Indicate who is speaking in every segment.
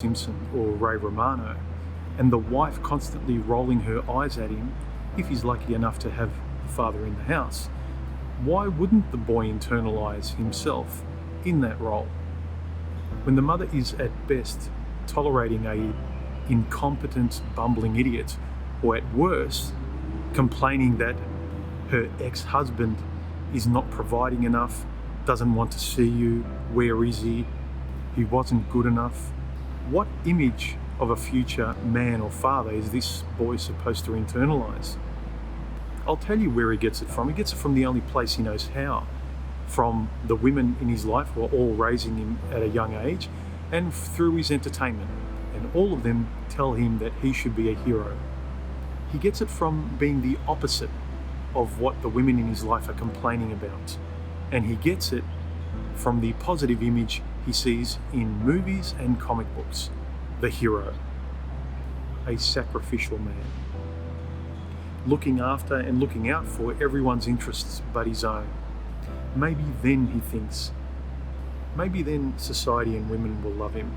Speaker 1: Simpson or Ray Romano, and the wife constantly rolling her eyes at him if he's lucky enough to have the father in the house, why wouldn't the boy internalise himself in that role? When the mother is at best tolerating a incompetent, bumbling idiot, or at worst, complaining that her ex-husband is not providing enough, doesn't want to see you, where is he wasn't good enough. What image of a future man or father is this boy supposed to internalise? I'll tell you where he gets it from. He gets it from the only place he knows how, from the women in his life who are all raising him at a young age, and through his entertainment. And all of them tell him that he should be a hero. He gets it from being the opposite of what the women in his life are complaining about. And he gets it from the positive image he sees in movies and comic books. The hero. A sacrificial man. Looking after and looking out for everyone's interests but his own. Maybe then he thinks, maybe then society and women will love him.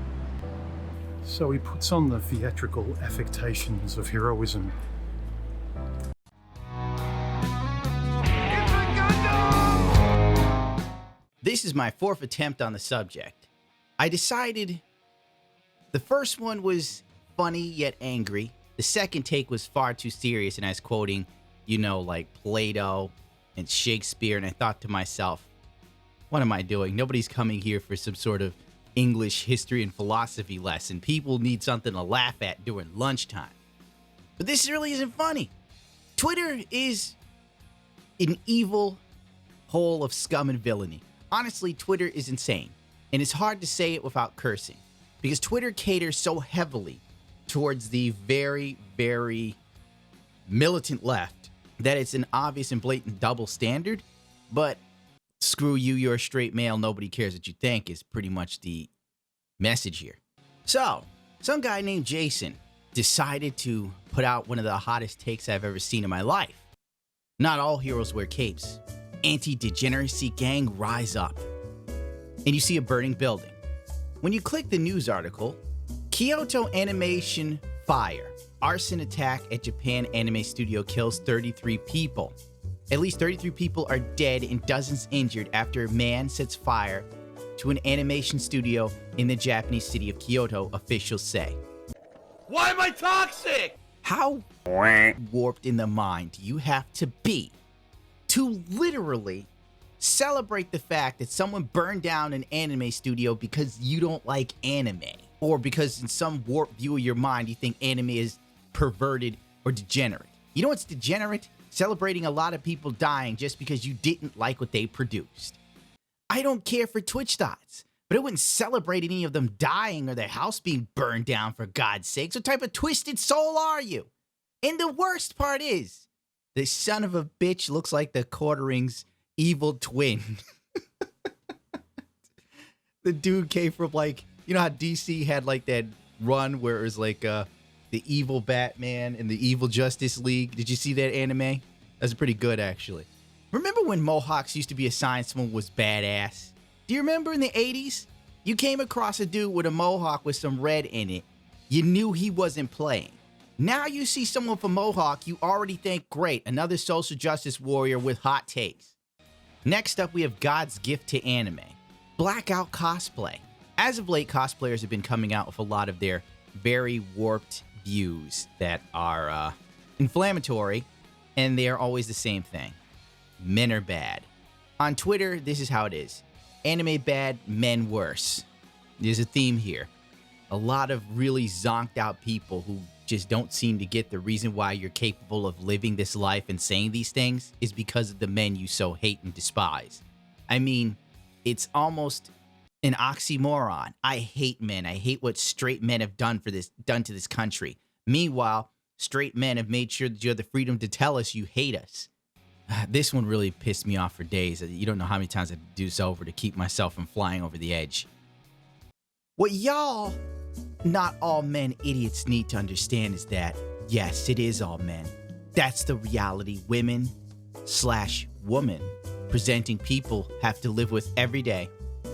Speaker 1: So he puts on the theatrical affectations of heroism.
Speaker 2: This is my fourth attempt on the subject. I decided the first one was funny yet angry. The second take was far too serious, and I was quoting, like Plato and Shakespeare, and I thought to myself, what am I doing? Nobody's coming here for some sort of English history and philosophy lesson. People need something to laugh at during lunchtime. But this really isn't funny. Twitter is an evil hole of scum and villainy. Honestly, Twitter is insane, and it's hard to say it without cursing, because Twitter caters so heavily towards the very, very militant left that it's an obvious and blatant double standard. But screw you, you're a straight male, nobody cares what you think is pretty much the message here. So, some guy named Jason decided to put out one of the hottest takes I've ever seen in my life. Not all heroes wear capes. Anti-degeneracy gang rise up. And you see a burning building. When you click the news article, Kyoto Animation fire. Arson attack at Japan anime studio kills 33 people. At least 33 people are dead and dozens injured after a man sets fire to an animation studio in the Japanese city of Kyoto, officials say.
Speaker 3: Why am I toxic?
Speaker 2: How warped in the mind do you have to be to literally celebrate the fact that someone burned down an anime studio because you don't like anime? Or because in some warped view of your mind, you think anime is perverted or degenerate. You know what's degenerate? Celebrating a lot of people dying just because you didn't like what they produced. I don't care for Twitch thoughts, but I wouldn't celebrate any of them dying or their house being burned down, for God's sakes. What type of twisted soul are you? And the worst part is, the son of a bitch looks like the Quartering's evil twin. The dude came from you know how DC had that run where it was the evil Batman and the evil Justice League? Did you see that anime? That's pretty good, actually. Remember when mohawks used to be a sign someone was badass? Do you remember in the 80s? You came across a dude with a mohawk with some red in it. You knew he wasn't playing. Now you see someone with a mohawk, you already think, great, another social justice warrior with hot takes. Next up, we have God's gift to anime. Blackout cosplay. As of late, cosplayers have been coming out with a lot of their very warped views that are inflammatory, and they are always the same thing. Men are bad. On Twitter, this is how it is. Anime bad, men worse. There's a theme here. A lot of really zonked out people who just don't seem to get the reason why you're capable of living this life and saying these things is because of the men you so hate and despise. I mean, it's almost an oxymoron. I hate men. I hate what straight men have done to this country. Meanwhile, straight men have made sure that you have the freedom to tell us you hate us. This one really pissed me off for days. You don't know how many times I have to do this over to keep myself from flying over the edge. What y'all, not all men idiots, need to understand is that, yes, it is all men. That's the reality women/woman presenting people have to live with every day.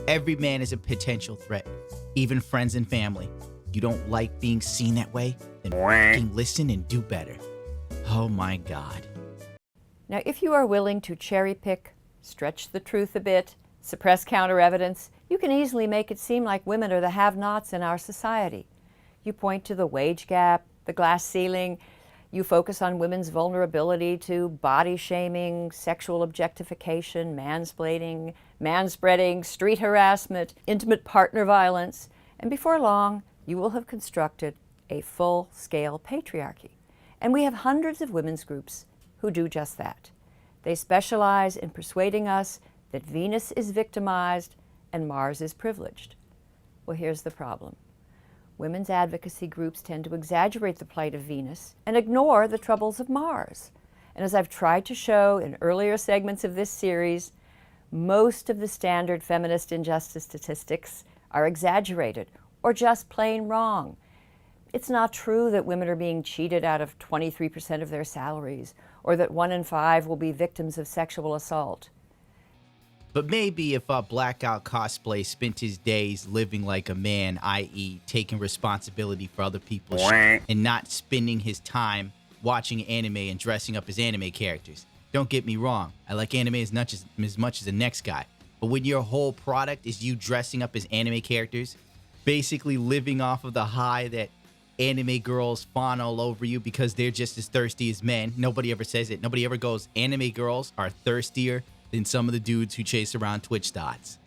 Speaker 2: Every man is a potential threat, even friends and family. You don't like being seen that way? Then fucking listen and do better. Oh my God.
Speaker 4: Now, if you are willing to cherry pick, stretch the truth a bit, suppress counter evidence, you can easily make it seem like women are the have-nots in our society. You point to the wage gap, the glass ceiling. You focus on women's vulnerability to body shaming, sexual objectification, mansplaining, manspreading, street harassment, intimate partner violence, and before long, you will have constructed a full-scale patriarchy. And we have hundreds of women's groups who do just that. They specialize in persuading us that Venus is victimized and Mars is privileged. Well, here's the problem. Women's advocacy groups tend to exaggerate the plight of Venus and ignore the troubles of Mars. And as I've tried to show in earlier segments of this series, most of the standard feminist injustice statistics are exaggerated or just plain wrong. It's not true that women are being cheated out of 23% of their salaries, or that 1 in 5 will be victims of sexual assault.
Speaker 2: But maybe if Blackout Cosplay spent his days living like a man, i.e. taking responsibility for other people's shit, and not spending his time watching anime and dressing up as anime characters. Don't get me wrong, I like anime as much as the next guy. But when your whole product is you dressing up as anime characters, basically living off of the high that anime girls fawn all over you because they're just as thirsty as men. Nobody ever says it. Nobody ever goes, anime girls are thirstier than some of the dudes who chase around Twitch dots.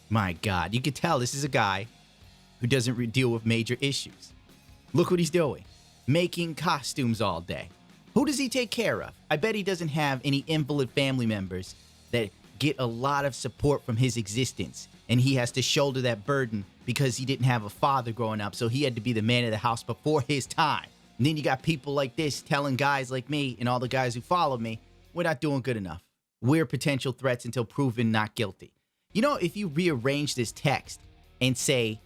Speaker 2: My God, you could tell this is a guy who doesn't deal with major issues. Look what he's doing. Making costumes all day. Who does he take care of? I bet he doesn't have any invalid family members that get a lot of support from his existence, and he has to shoulder that burden because he didn't have a father growing up, so he had to be the man of the house before his time. And then you got people like this telling guys like me and all the guys who follow me, we're not doing good enough. We're potential threats until proven not guilty. You know, if you rearrange this text and say,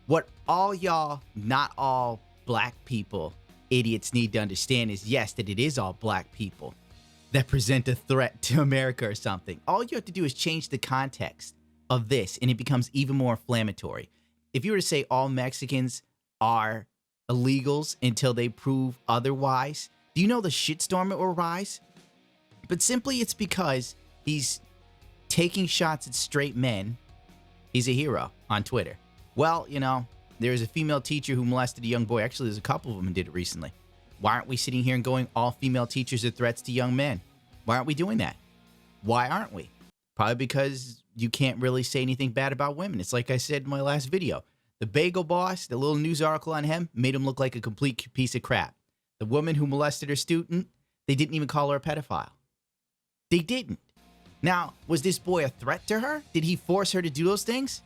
Speaker 2: what all y'all, not all black people, idiots need to understand is, yes, that it is all black people that present a threat to America or something. All you have to do is change the context of this, and it becomes even more inflammatory. If you were to say all Mexicans are illegals until they prove otherwise, do you know the shitstorm it will rise? But simply it's because he's taking shots at straight men. He's a hero on Twitter. Well, you know, there's a female teacher who molested a young boy. Actually, there's a couple of them who did it recently. Why aren't we sitting here and going, all female teachers are threats to young men? Why aren't we doing that? Why aren't we? Probably because you can't really say anything bad about women. It's like I said in my last video. The bagel boss, the little news article on him, made him look like a complete piece of crap. The woman who molested her student, they didn't even call her a pedophile. They didn't. Now, was this boy a threat to her? Did he force her to do those things?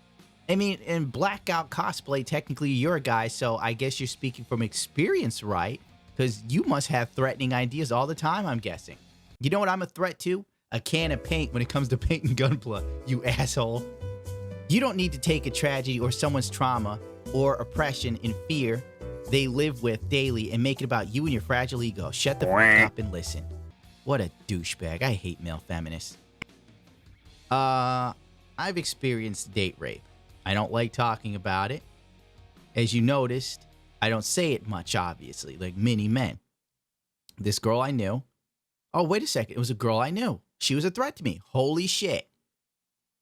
Speaker 2: I mean, in Blackout Cosplay, technically you're a guy, so I guess you're speaking from experience, right? Because you must have threatening ideas all the time, I'm guessing. You know what I'm a threat to? A can of paint when it comes to painting gunpla, you asshole. You don't need to take a tragedy or someone's trauma or oppression and fear they live with daily and make it about you and your fragile ego. Shut the fuck up and listen. What a douchebag. I hate male feminists. I've experienced date rape. I don't like talking about it. As you noticed, I don't say it much, obviously, like many men. This girl I knew. Oh, wait a second. It was a girl I knew. She was a threat to me. Holy shit.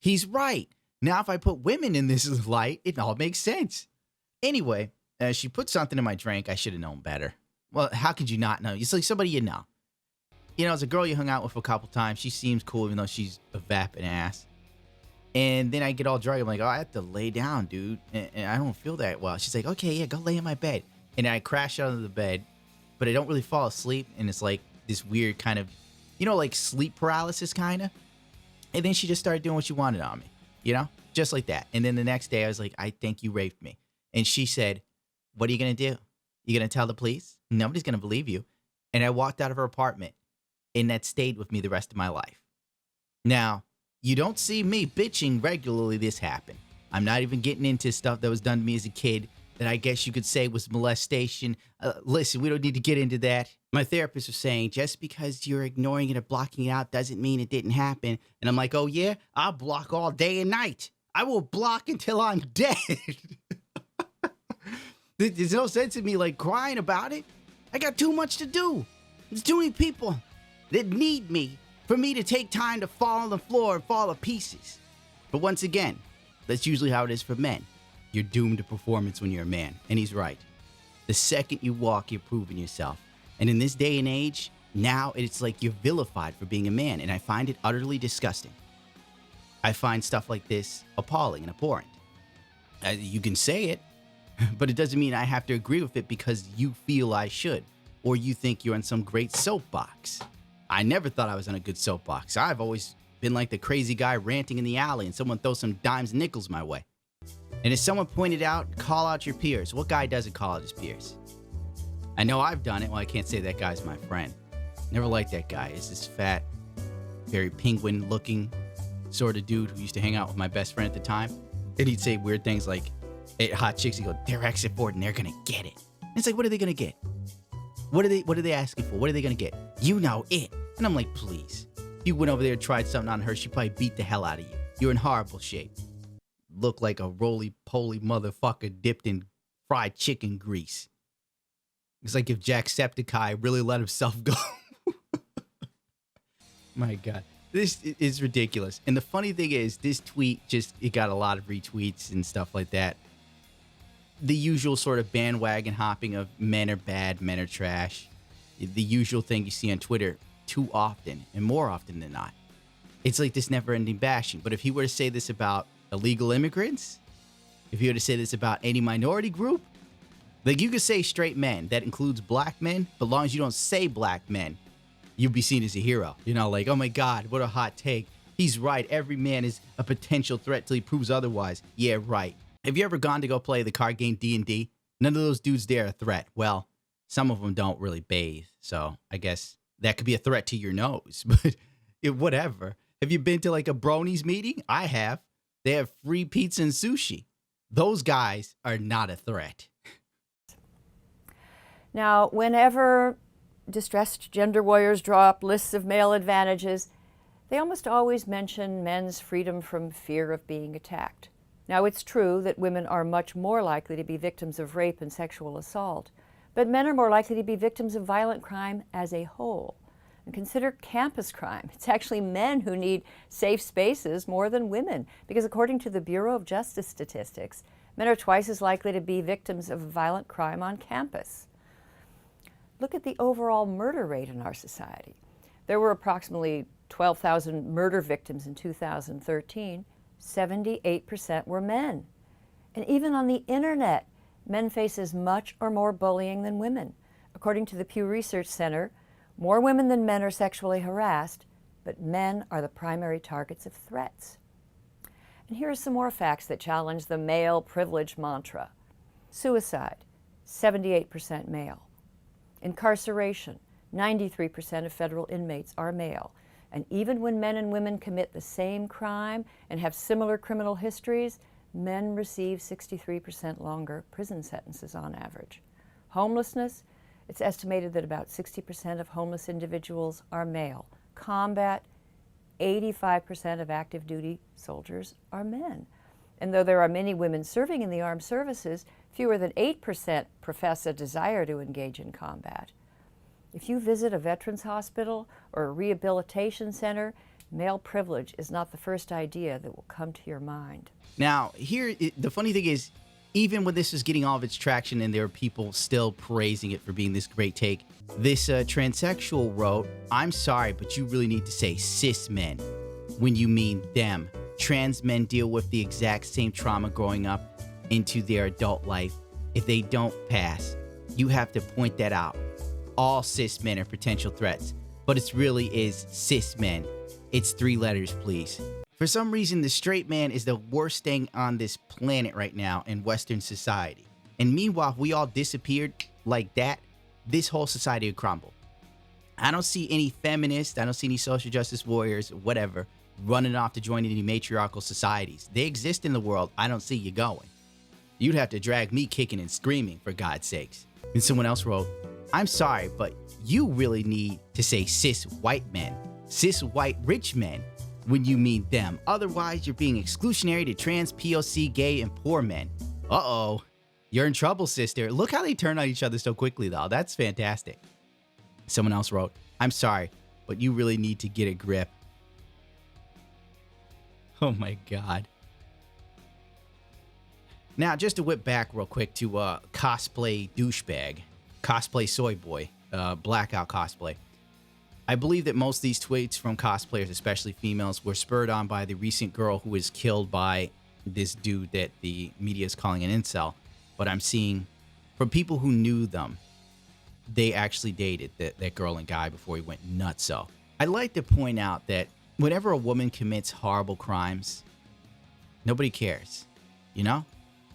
Speaker 2: He's right. Now, if I put women in this light, it all makes sense. Anyway, she put something in my drink. I should have known better. Well, how could you not know? It's like somebody you know. You know, it's a girl you hung out with a couple times. She seems cool, even though she's a vapid ass. And then I get all drunk. I'm like, oh, I have to lay down, dude. And I don't feel that well. She's like, okay, yeah, go lay in my bed. And I crash out of the bed, but I don't really fall asleep. And it's like this weird kind of, you know, like sleep paralysis kind of. And then she just started doing what she wanted on me, you know, just like that. And then the next day I was like, I think you raped me. And she said, what are you going to do? You going to tell the police? Nobody's going to believe you. And I walked out of her apartment, and that stayed with me the rest of my life. Now, you don't see me bitching regularly this happen. I'm not even getting into stuff that was done to me as a kid that I guess you could say was molestation. Listen, we don't need to get into that. My therapist was saying, just because you're ignoring it or blocking it out doesn't mean it didn't happen. And I'm like, oh yeah? I'll block all day and night. I will block until I'm dead. There's no sense in me like crying about it. I got too much to do. There's too many people that need me for me to take time to fall on the floor and fall to pieces. But once again, that's usually how it is for men. You're doomed to performance when you're a man. And he's right. The second you walk, you're proving yourself. And in this day and age, now it's like you're vilified for being a man. And I find it utterly disgusting. I find stuff like this appalling and abhorrent. You can say it, but it doesn't mean I have to agree with it because you feel I should, or you think you're on some great soapbox. I never thought I was on a good soapbox. I've always been like the crazy guy ranting in the alley and someone throws some dimes and nickels my way. And as someone pointed out, call out your peers. What guy doesn't call out his peers? I know I've done it. Well, I can't say that guy's my friend. Never liked that guy. He's this fat, very penguin-looking sort of dude who used to hang out with my best friend at the time. And he'd say weird things like, hey, hot chicks, he'd go, they're exit board and they're gonna get it. And it's like, what are they gonna get? What are they asking for? What are they gonna get? You know it. And I'm like, please. If you went over there and tried something on her, she'd probably beat the hell out of you. You're in horrible shape. Look like a roly-poly motherfucker dipped in fried chicken grease. It's like if Jacksepticeye really let himself go. My God. This is ridiculous. And the funny thing is, this tweet it got a lot of retweets and stuff like that. The usual sort of bandwagon hopping of men are bad, men are trash. The usual thing you see on Twitter too often, and more often than not. It's like this never-ending bashing. But if he were to say this about illegal immigrants, if he were to say this about any minority group, like you could say straight men, that includes black men, but as long as you don't say black men, you'll be seen as a hero. You know, like, oh my God, what a hot take. He's right. Every man is a potential threat till he proves otherwise. Yeah, right. Have you ever gone to go play the card game D&D? None of those dudes there are a threat. Well, some of them don't really bathe. So I guess that could be a threat to your nose. But whatever. Have you been to like a bronies meeting? I have. They have free pizza and sushi. Those guys are not a threat.
Speaker 4: Now, whenever distressed gender warriors draw up lists of male advantages, they almost always mention men's freedom from fear of being attacked. Now, it's true that women are much more likely to be victims of rape and sexual assault, but men are more likely to be victims of violent crime as a whole. And consider campus crime. It's actually men who need safe spaces more than women, because according to the Bureau of Justice Statistics, men are twice as likely to be victims of violent crime on campus. Look at the overall murder rate in our society. There were approximately 12,000 murder victims in 2013. 78% were men. And even on the internet, men face as much or more bullying than women. According to the Pew Research Center, more women than men are sexually harassed, but men are the primary targets of threats. And here are some more facts that challenge the male privilege mantra. Suicide, 78% male. Incarceration, 93% of federal inmates are male. And even when men and women commit the same crime and have similar criminal histories, men receive 63% longer prison sentences on average. Homelessness, it's estimated that about 60% of homeless individuals are male. Combat, 85% of active duty soldiers are men. And though there are many women serving in the armed services, fewer than 8% profess a desire to engage in combat. If you visit a veterans hospital or a rehabilitation center, male privilege is not the first idea that will come to your mind.
Speaker 2: Now, the funny thing is, even when this is getting all of its traction and there are people still praising it for being this great take, this transsexual wrote, I'm sorry, but you really need to say cis men when you mean them. Trans men deal with the exact same trauma growing up into their adult life. If they don't pass, you have to point that out. All cis men are potential threats, but it really is cis men. It's 3 letters, please. For some reason, the straight man is the worst thing on this planet right now in Western society. And meanwhile, if we all disappeared like that, this whole society would crumble. I don't see any feminists, I don't see any social justice warriors, whatever, running off to join any matriarchal societies. They exist in the world. I don't see you going. You'd have to drag me kicking and screaming, for God's sakes. And someone else wrote, I'm sorry, but you really need to say cis white men, cis white rich men, when you mean them. Otherwise, you're being exclusionary to trans, POC, gay, and poor men. Uh-oh. You're in trouble, sister. Look how they turn on each other so quickly, though. That's fantastic. Someone else wrote, I'm sorry, but you really need to get a grip. Oh my God. Now, just to whip back real quick to cosplay douchebag, cosplay soy boy, Blackout cosplay. I believe that most of these tweets from cosplayers, especially females, were spurred on by the recent girl who was killed by this dude that the media is calling an incel. But I'm seeing from people who knew them, they actually dated that girl and guy before he went nutso. I'd like to point out that whenever a woman commits horrible crimes, nobody cares, you know?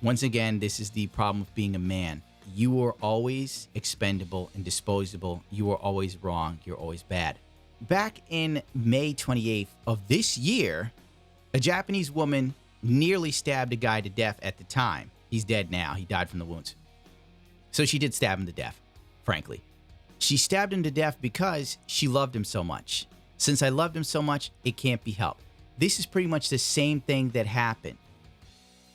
Speaker 2: Once again, this is the problem of being a man. You are always expendable and disposable. You are always wrong. You're always bad. Back in May 28th of this year, a Japanese woman nearly stabbed a guy to death at the time. He's dead now. He died from the wounds. So she did stab him to death, frankly. She stabbed him to death because she loved him so much. Since I loved him so much, it can't be helped. This is pretty much the same thing that happened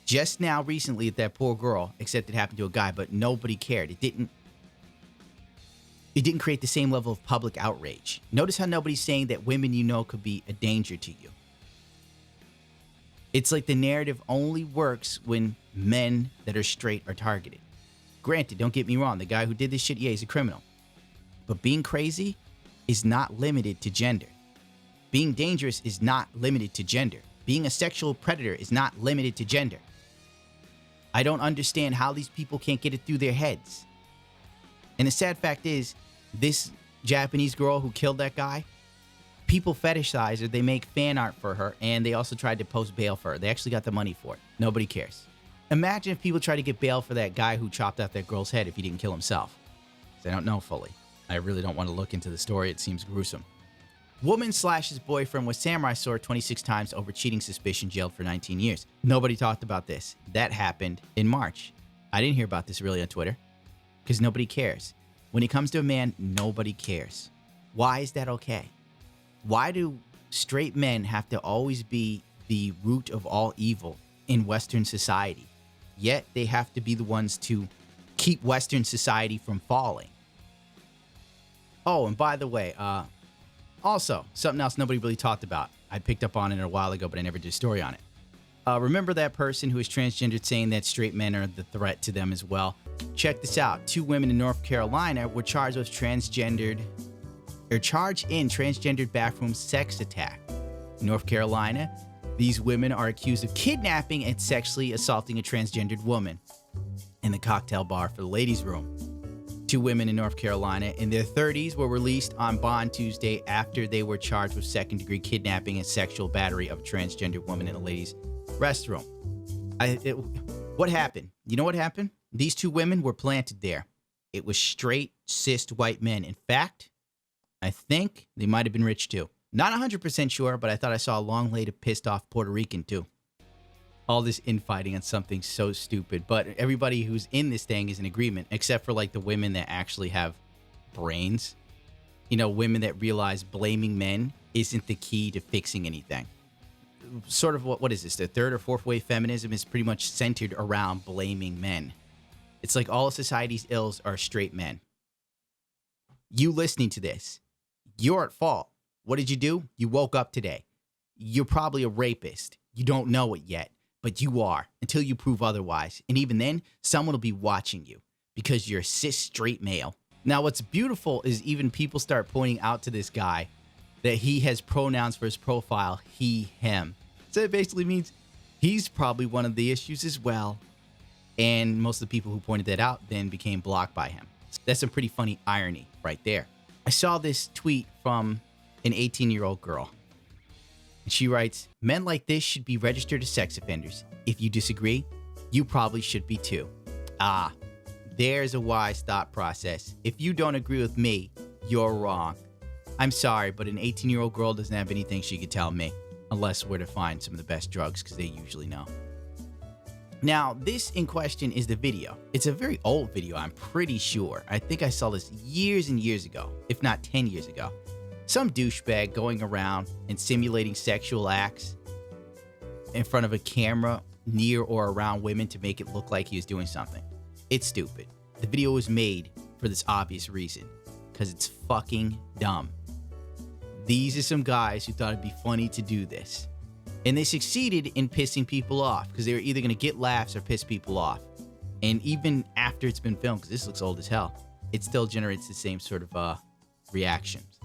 Speaker 2: just now recently with that poor girl, except it happened to a guy, but nobody cared. It didn't create the same level of public outrage. Notice how nobody's saying that women you know could be a danger to you. It's like the narrative only works when men that are straight are targeted. Granted, don't get me wrong, the guy who did this shit, yeah, he's a criminal. But being crazy is not limited to gender. Being dangerous is not limited to gender. Being a sexual predator is not limited to gender. I don't understand how these people can't get it through their heads. And the sad fact is, this Japanese girl who killed that guy, people fetishize her, they make fan art for her, and they also tried to post bail for her. They actually got the money for it. Nobody cares. Imagine if people tried to get bail for that guy who chopped out that girl's head if he didn't kill himself. I don't know fully. I really don't want to look into the story. It seems gruesome. Woman slashes boyfriend with samurai sword 26 times over cheating suspicion, jailed for 19 years. Nobody talked about this. That happened in March. I didn't hear about this really on Twitter because nobody cares. When it comes to a man, nobody cares. Why is that okay? Why do straight men have to always be the root of all evil in Western society? Yet they have to be the ones to keep Western society from falling. Oh, and by the way, also, something else nobody really talked about. I picked up on it a while ago, but I never did a story on it. Remember that person who is transgendered saying that straight men are the threat to them as well? Check this out. 2 women in North Carolina were charged in transgendered bathroom sex attack. In North Carolina, these women are accused of kidnapping and sexually assaulting a transgendered woman in the cocktail bar for the ladies' room. 2 women in North Carolina in their 30s were released on bond Tuesday after they were charged with second-degree kidnapping and sexual battery of a transgender woman in a ladies' restroom. What happened? You know what happened? These 2 women were planted there. It was straight, cis white men. In fact, I think they might have been rich too. Not 100% sure, but I thought I saw a long leg of pissed off Puerto Rican too. All this infighting on something so stupid, but everybody who's in this thing is in agreement, except for like the women that actually have brains. You know, women that realize blaming men isn't the key to fixing anything. Sort of what is this? The 3rd or 4th wave feminism is pretty much centered around blaming men. It's like all of society's ills are straight men. You listening to this, you're at fault. What did you do? You woke up today. You're probably a rapist. You don't know it yet. But you are, until you prove otherwise. And even then, someone will be watching you because you're a cis straight male. Now, what's beautiful is even people start pointing out to this guy that he has pronouns for his profile, he, him. So it basically means he's probably one of the issues as well. And most of the people who pointed that out then became blocked by him. That's some pretty funny irony right there. I saw this tweet from an 18-year-old girl. She writes, men like this should be registered as sex offenders. If you disagree, you probably should be too. Ah, there's a wise thought process. If you don't agree with me, you're wrong. I'm sorry, but an 18-year-old girl doesn't have anything she could tell me, unless we're to find some of the best drugs, because they usually know. Now, this in question is the video. It's a very old video, I'm pretty sure. I think I saw this years and years ago, if not 10 years ago. Some douchebag going around and simulating sexual acts in front of a camera near or around women to make it look like he was doing something. It's stupid. The video was made for this obvious reason, because it's fucking dumb. These are some guys who thought it'd be funny to do this. And they succeeded in pissing people off, because they were either going to get laughs or piss people off. And even after it's been filmed, because this looks old as hell, it still generates the same sort of reactions.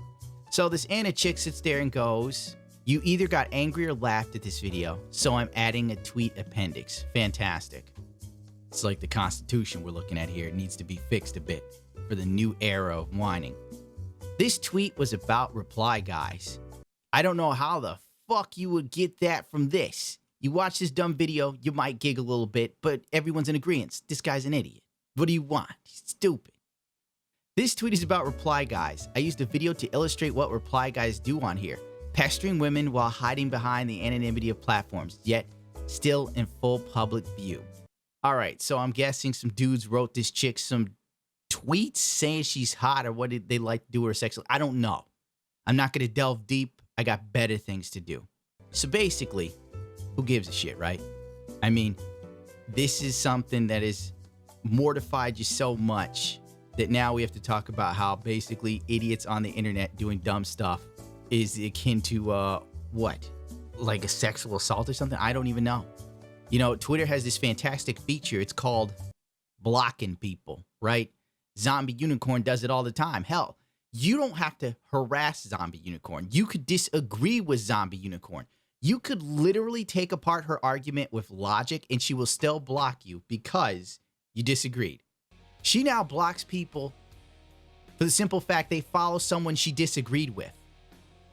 Speaker 2: So this Anna chick sits there and goes, "You either got angry or laughed at this video, so I'm adding a tweet appendix." Fantastic. It's like the Constitution we're looking at here. It needs to be fixed a bit for the new era of whining. This tweet was about reply guys. I don't know how the fuck you would get that from this. You watch this dumb video, you might giggle a little bit, but everyone's in agreement. This guy's an idiot. What do you want? He's stupid. This tweet is about reply guys. I used a video to illustrate what reply guys do on here. Pestering women while hiding behind the anonymity of platforms, yet still in full public view. Alright, so I'm guessing some dudes wrote this chick some tweets saying she's hot or what did they like to do with her sexually. I don't know. I'm not going to delve deep. I got better things to do. So basically, who gives a shit, right? I mean, this is something that has mortified you so much that now we have to talk about how basically idiots on the internet doing dumb stuff is akin to, what? Like a sexual assault or something? I don't even know. You know, Twitter has this fantastic feature. It's called blocking people, right? Zombie Unicorn does it all the time. Hell, you don't have to harass Zombie Unicorn. You could disagree with Zombie Unicorn. You could literally take apart her argument with logic and she will still block you because you disagreed. She now blocks people for the simple fact they follow someone she disagreed with.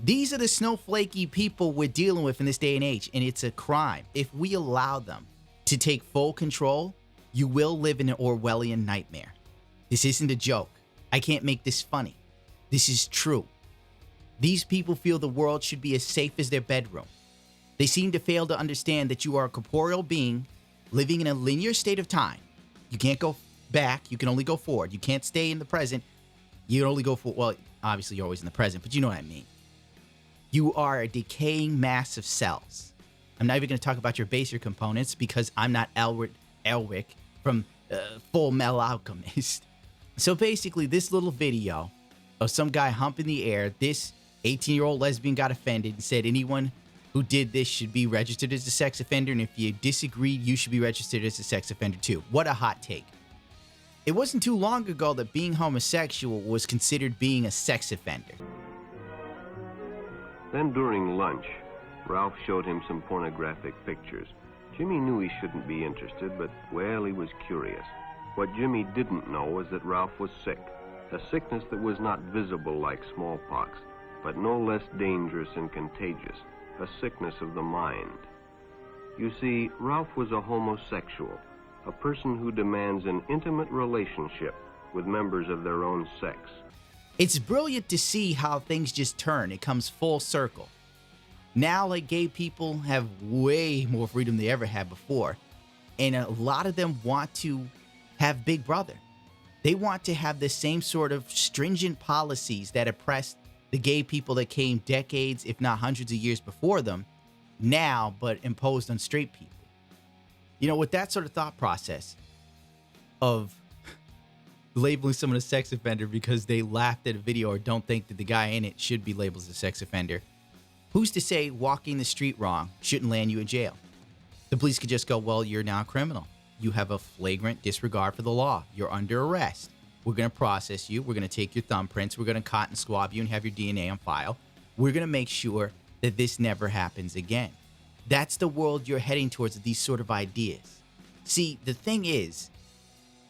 Speaker 2: These are the snowflakey people we're dealing with in this day and age, and it's a crime. If we allow them to take full control, you will live in an Orwellian nightmare. This isn't a joke. I can't make this funny. This is true. These people feel the world should be as safe as their bedroom. They seem to fail to understand that you are a corporeal being living in a linear state of time. You can't go back. You can only go forward. You can't stay in the present. You can only go forward. Well, obviously you're always in the present, but you know what I mean. You are a decaying mass of cells. I'm not even going to talk about your baser components because I'm not Elric from Full Metal Alchemist. So basically, this little video of some guy humping the air, this 18-year-old lesbian got offended and said anyone who did this should be registered as a sex offender, and if you disagreed, you should be registered as a sex offender too. What a hot take. It wasn't too long ago that being homosexual was considered being a sex offender.
Speaker 5: Then during lunch, Ralph showed him some pornographic pictures. Jimmy knew he shouldn't be interested, but, well, he was curious. What Jimmy didn't know was that Ralph was sick, a sickness that was not visible like smallpox, but no less dangerous and contagious, a sickness of the mind. You see, Ralph was a homosexual, a person who demands an intimate relationship with members of their own sex.
Speaker 2: It's brilliant to see how things just turn. It comes full circle. Now, like, gay people have way more freedom than they ever had before. And a lot of them want to have Big Brother. They want to have the same sort of stringent policies that oppressed the gay people that came decades, if not hundreds of years before them, now, but imposed on straight people. You know, with that sort of thought process of labeling someone a sex offender because they laughed at a video or don't think that the guy in it should be labeled as a sex offender, who's to say walking the street wrong shouldn't land you in jail? The police could just go, well, you're now a criminal. You have a flagrant disregard for the law. You're under arrest. We're going to process you. We're going to take your thumbprints. We're going to cotton swab you and have your DNA on file. We're going to make sure that this never happens again. That's the world you're heading towards with these sort of ideas. See, the thing is,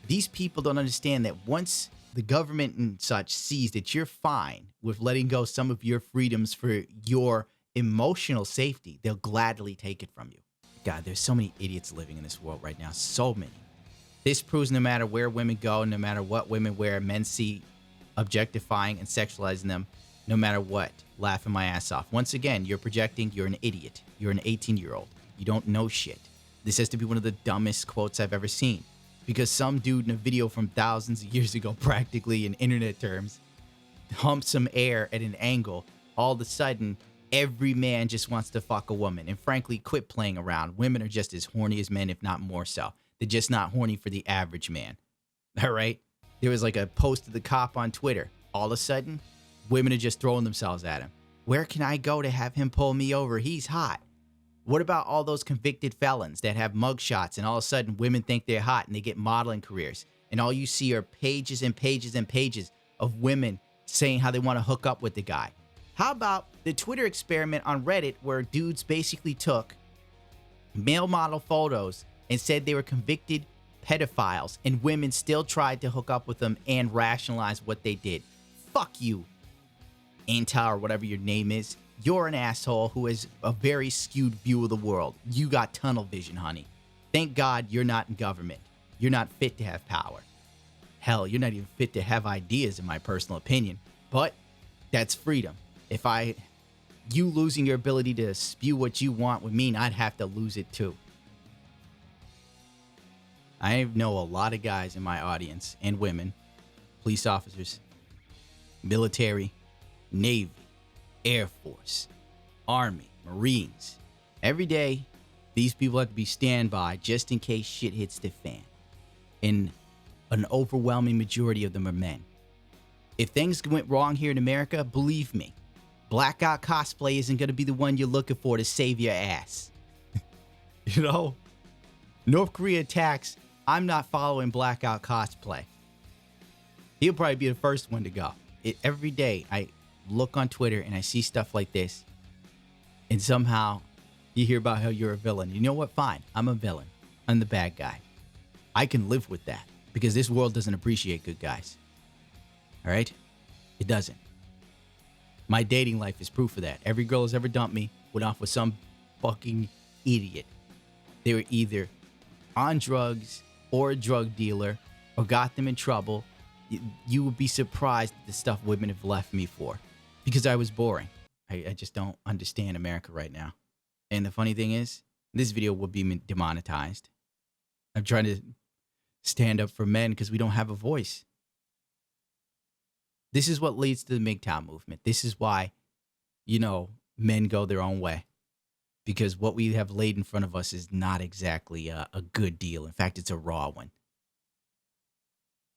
Speaker 2: these people don't understand that once the government and such sees that you're fine with letting go some of your freedoms for your emotional safety, they'll gladly take it from you. God, there's so many idiots living in this world right now. So many. This proves no matter where women go, no matter what women wear, men see objectifying and sexualizing them, no matter what. Laughing my ass off. Once again, you're projecting you're an idiot. You're an 18-year-old. You don't know shit. This has to be one of the dumbest quotes I've ever seen. Because some dude in a video from thousands of years ago, practically in internet terms, humped some air at an angle. All of a sudden, every man just wants to fuck a woman. And frankly, quit playing around. Women are just as horny as men, if not more so. They're just not horny for the average man. All right. There was like a post of the cop on Twitter. All of a sudden, women are just throwing themselves at him. Where can I go to have him pull me over? He's hot. What about all those convicted felons that have mugshots and all of a sudden women think they're hot and they get modeling careers? And all you see are pages and pages and pages of women saying how they want to hook up with the guy. How about the Twitter experiment on Reddit where dudes basically took male model photos and said they were convicted pedophiles and women still tried to hook up with them and rationalize what they did? Fuck you, Anta, or whatever your name is. You're an asshole who has a very skewed view of the world. You got tunnel vision, honey. Thank God you're not in government. You're not fit to have power. Hell, you're not even fit to have ideas, in my personal opinion. But that's freedom. If you losing your ability to spew what you want would mean I'd have to lose it too. I know a lot of guys in my audience and women, police officers, military, Navy, Air Force, Army, Marines. Every day, these people have to be standby just in case shit hits the fan. And an overwhelming majority of them are men. If things went wrong here in America, believe me, Blackout Cosplay isn't going to be the one you're looking for to save your ass. You know? North Korea attacks, I'm not following Blackout Cosplay. He'll probably be the first one to go. Every day, I look on Twitter and I see stuff like this. And somehow, you hear about how you're a villain. You know what? Fine. I'm a villain. I'm the bad guy. I can live with that because this world doesn't appreciate good guys. All right? It doesn't. My dating life is proof of that. Every girl who's ever dumped me went off with some fucking idiot. They were either on drugs or a drug dealer or got them in trouble. You would be surprised at the stuff women have left me for because I was boring. I just don't understand America right now. And the funny thing is, this video will be demonetized. I'm trying to stand up for men because we don't have a voice. This is what leads to the MGTOW movement. This is why, men go their own way. Because what we have laid in front of us is not exactly a good deal. In fact, it's a raw one.